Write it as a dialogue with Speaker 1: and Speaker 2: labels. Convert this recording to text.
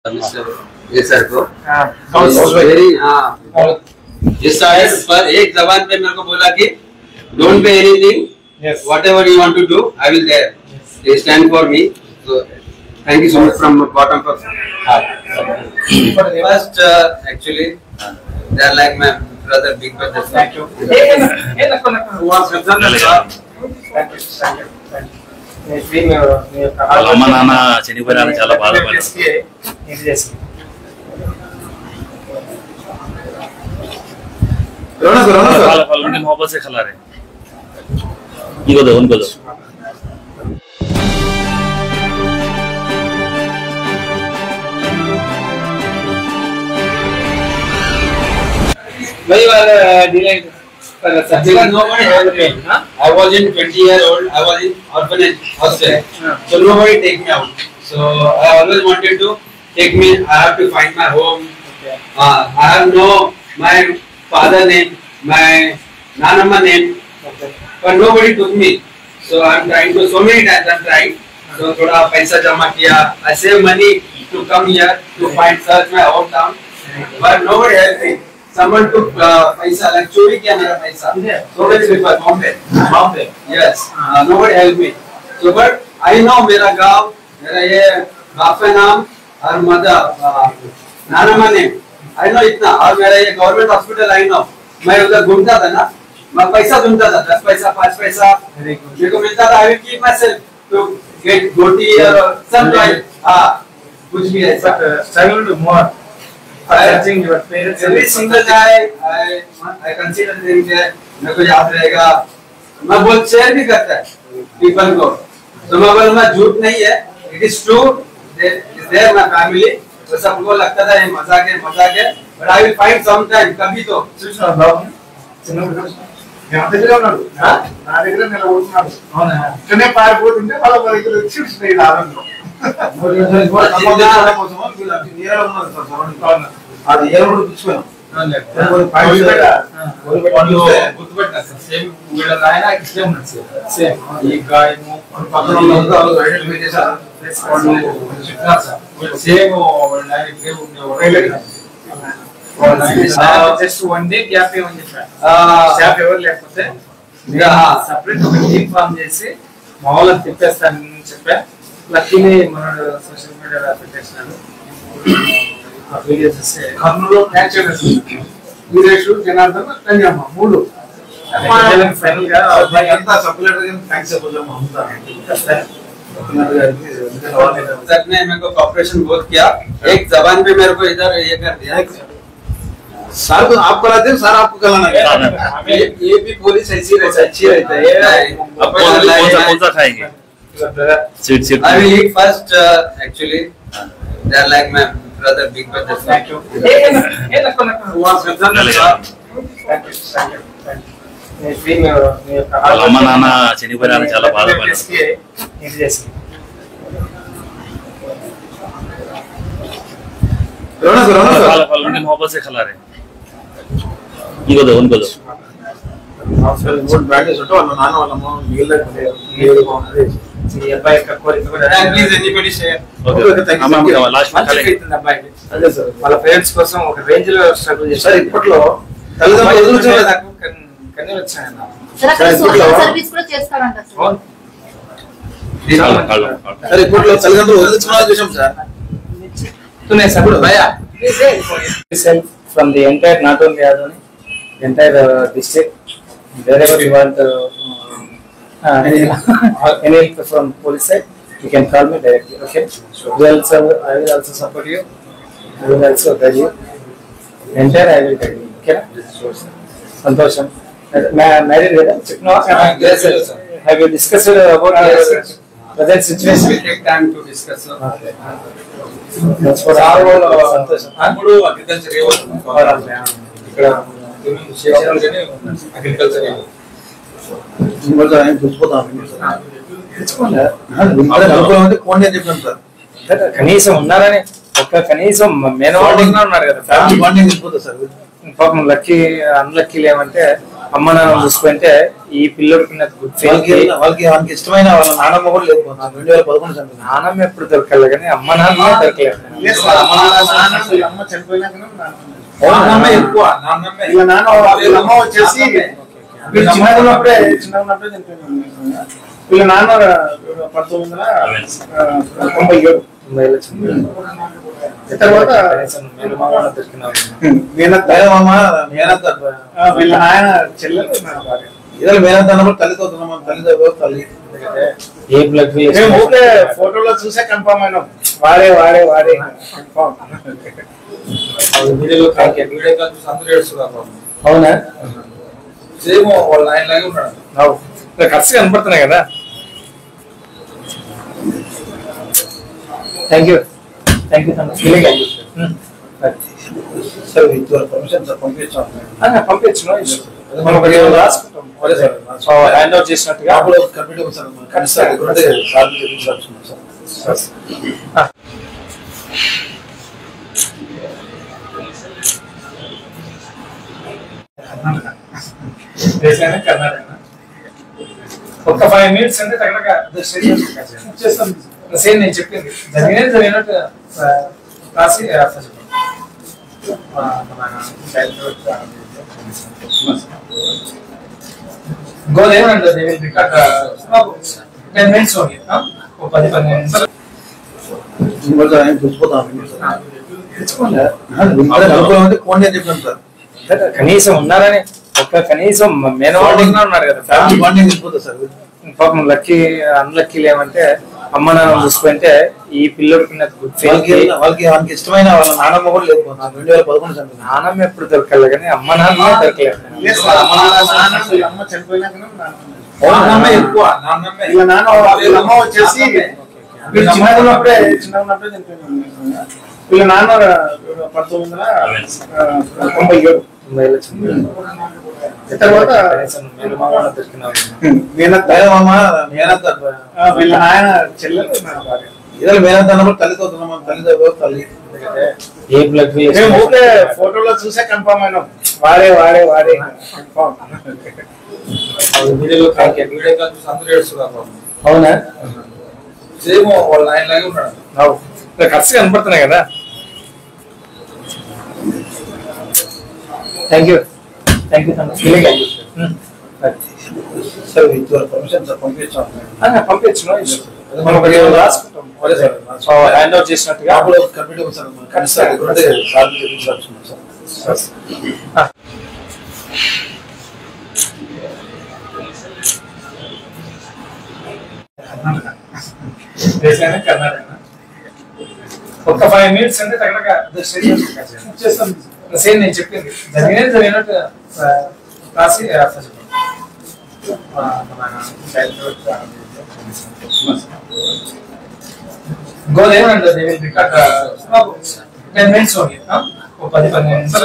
Speaker 1: ये सर को वेरी इस पर एक जबान पे मेरे को बोला कि don't pay anything whatever you want to do I will there they stand for me so thank you so much from bottom of heart first actually they are like my brother big brother thank you
Speaker 2: अम्मा नाना चनिपोयारని చాలా బాధపడ్డారు रोना मोहब्बत से खिला रहे इनको दो उनको दो
Speaker 1: वही वाला delete nobody helped me. I was in 20-year-old. I was in orphanage hostel. So nobody take me out. So I always wanted to take me. I have to find my home. I have no my father name, my nanama name, but nobody took me. So I'm trying to so many times I'm trying. So thoda paisa jama kiya. I save money to come here to find search my hometown, but nobody helped me. Someone took paisa like chori kiya mera paisa. So many people Bombay. Yes. Nobody helped me. So but I know mera gaon, mera ye baap ka naam और mother Nana name. I know इतना और मेरा ये government hospital I know. मैं उधर घूमता था ना, मैं पैसा ढूंढता था 10 पैसा 5 पैसा मेरे को मिलता था. I will keep myself to get गोटी और सब कुछ भी ऐसा.
Speaker 3: Struggle to more. Searching your parents.
Speaker 1: Every single day I consider things that मेरे को याद रहेगा. मैं बहुत शेयर भी करता है people को. तो मैं झूठ नहीं है. It is true. There my family. तो सबको लगता था ये मजाक है but I will find some time कभी तो
Speaker 3: చూసావా బాబు చిన్న బిడ్డ నా దగ్గర ఉన్నాడు నా దగ్గర నిలబడుతున్నాడు అవునా ఇక్కడే పారిపోతుంటే వాళ్ళ దగ్గర వచ్చి చూస్తున్నాయి ఆనందం అది ఏ రోడ్డు పిచ్చుకున్నాం జస్ట్ వన్ డే గ్యాప్ ఏమని చెప్పారు స్టాఫ్ ఎవరు లేకపోతే సపరేట్ ఒక టీమ్ ఫామ్ చేసి మామూలుగా తిప్పేస్తానని చెప్పా. లక్కీని మనోడు సోషల్ మీడియాలో పెట్టేసినాడు. కర్నూలు వీరేష్ జనార్దన్ కన్యామ్మ 3 ఫైనల్ గా
Speaker 1: सर ने मेरे को कॉपरेशन बहुत किया. एक जबान पे मेरे को इधर ये कर दिया.
Speaker 3: सर तो आप कराते हैं सर आपको कराना है.
Speaker 1: ये भी पुलिस अच्छी रहता है.
Speaker 2: अब कौन सा खाएंगे sweet
Speaker 1: I will eat first actually they are like my brother big brother.
Speaker 3: Thank you.
Speaker 2: अम्मा नाना चनिपोयारని చాలా బాధపడ్డారు रोना मोहब्बत से खिला रहे इनको दो उनको दो
Speaker 3: नाना వాళ్ళ అబ్బాయి యొక్క కోరిక కూడా ప్లీజ్ ఎనీబడీ షేర్
Speaker 2: లాస్ట్
Speaker 3: అదే సార్ వాళ్ళ పేరెంట్స్ కోసం ఒక రేంజ్ లో స్ట్రగుల్ చేశారు. ఇప్పట్లో తల్లిదండ్రులు కన్నీ వచ్చాయన్న
Speaker 4: సర్వీస్ కూడా చేస్తారంట
Speaker 3: సార్. ఇప్పట్లో తల్లిదండ్రులు వదిలించుకోవాలని చూసాం sir. Self from the entire not only Adoni, entire district, wherever you want any help from police side, you can call me directly. Okay. I will also support you. I will also guide you. Entire I will guide you. Okay. Santosham. Married with no.
Speaker 1: Yes sir.
Speaker 3: Have you discussed about present situation?
Speaker 1: We take time to discuss.
Speaker 3: Okay. That's for our Santosham.
Speaker 1: ఇప్పుడు agriculture ఇక్కడ agriculture
Speaker 3: కనీసం ఉన్నారని ఒక కనీసం మేనవాళ్ళు ఉన్నారు కదా family bonding sir. పాపం lucky అన్లక్కీలు ఏమంటే అమ్మ నాన్న చూసుకుంటే ఈ పిల్లడికి
Speaker 5: వాళ్ళకి ఇష్టమైన వాళ్ళ నానమ్మ కూడా లేదు 2011 చంపింది.
Speaker 3: నానమ్మ ఎప్పుడు దొరకలేదు కానీ అమ్మ నాన్న దొరకలేదు.
Speaker 5: అమ్మ చనిపోయినాక నాన్నమ్మ ఎక్కువ. వీళ్ళ నాన్న వీళ్ళ అమ్మ వచ్చేసి చిన్నగా ఉన్నప్పుడే చనిపోయింది. వీళ్ళ నాన్న 1997 తర్వాత వీళ్ళ ఆయన చెల్లెలు మేనత్త అన్నప్పుడు తల్లితో తల్లి
Speaker 3: ఏ బ్లడ్
Speaker 5: ఫోటోలో చూసే కన్ఫర్మ్ అయినాం. వాడే వాడే వాడే కన్ఫర్మ్.
Speaker 3: అవునా?
Speaker 5: సేమ్ వాళ్ళ ఆయన లాగా ఉన్నాడు.
Speaker 3: ఖర్చు కనపడుతున్నాయి కదా. Thank you
Speaker 5: sir permission sir పంపించాం.
Speaker 3: పంపించు
Speaker 5: రాసుకుంటాం
Speaker 3: హ్యాండ్ అవుట్ చేసినట్టుగా
Speaker 5: కంప్యూటర్ సార్
Speaker 3: కర్ణాటక ఒక 5 minutes అంటే తగ్గక చేస్తాం. సేమ్ నేను చెప్పింది జరిగినట్టు రాసి గోదేమంటే 10 minutes ఓకే. 10-15 నిమిషాలు
Speaker 5: ఫోన్ చెప్పాను సార్.
Speaker 3: కనీసం ఉన్నారని కనీసం మేనవాళ్ళు ఉన్నారు కదా.
Speaker 5: ఫ్యామిలీ బాండింగ్ వెళ్ళిపోతుంది సార్.
Speaker 3: పాపం లక్కీ అన్లక్కీలు ఏమంటే అమ్మ నాన్న చూసుకుంటే ఈ పిల్లడికి
Speaker 5: వాళ్ళకి ఇష్టమైన వాళ్ళ నానమ్మ కూడా లేదు 2011 చంపింది.
Speaker 3: నానమ్మ ఎప్పుడు దొరకలేదు కానీ అమ్మ నాన్న దొరకలేదు.
Speaker 5: అమ్మ చనిపోయినాక నాన్నమ్మ ఎక్కువ. వీళ్ళ నాన్న వీళ్ళ అమ్మ వచ్చేసి చిన్నగా ఉన్నప్పుడే చనిపోయింది. వీళ్ళ నాన్న 1997 తర్వాత వీళ్ళ ఆయన చెల్లెలు మేనత్త అన్నప్పుడు తల్లితో తల్లి
Speaker 3: ఏ బ్లడ్
Speaker 5: ఫోటోలో చూసే కన్ఫర్మ్ అయినాం. వాడే వాడే వాడే కన్ఫర్మ్.
Speaker 3: అవునా?
Speaker 5: సేమ్ వాళ్ళ ఆయన లాగా ఉన్నాడు.
Speaker 3: ఖర్చు కనపడుతున్నాయి కదా. Thank you
Speaker 5: sir permission sir పంపించాం.
Speaker 3: పంపించు
Speaker 5: రాసుకుంటాం
Speaker 3: హ్యాండ్ అవుట్ చేసినట్టుగా
Speaker 5: కంప్యూటర్
Speaker 3: కర్ణాటక ఒక 5 minutes అంటే తగ్గక చేస్తాం. సేమ్ నేను చెప్పింది జరిగినట్టు రాసి గోదేమంటే 10 minutes ఓకే. 10-15 నిమిషాలు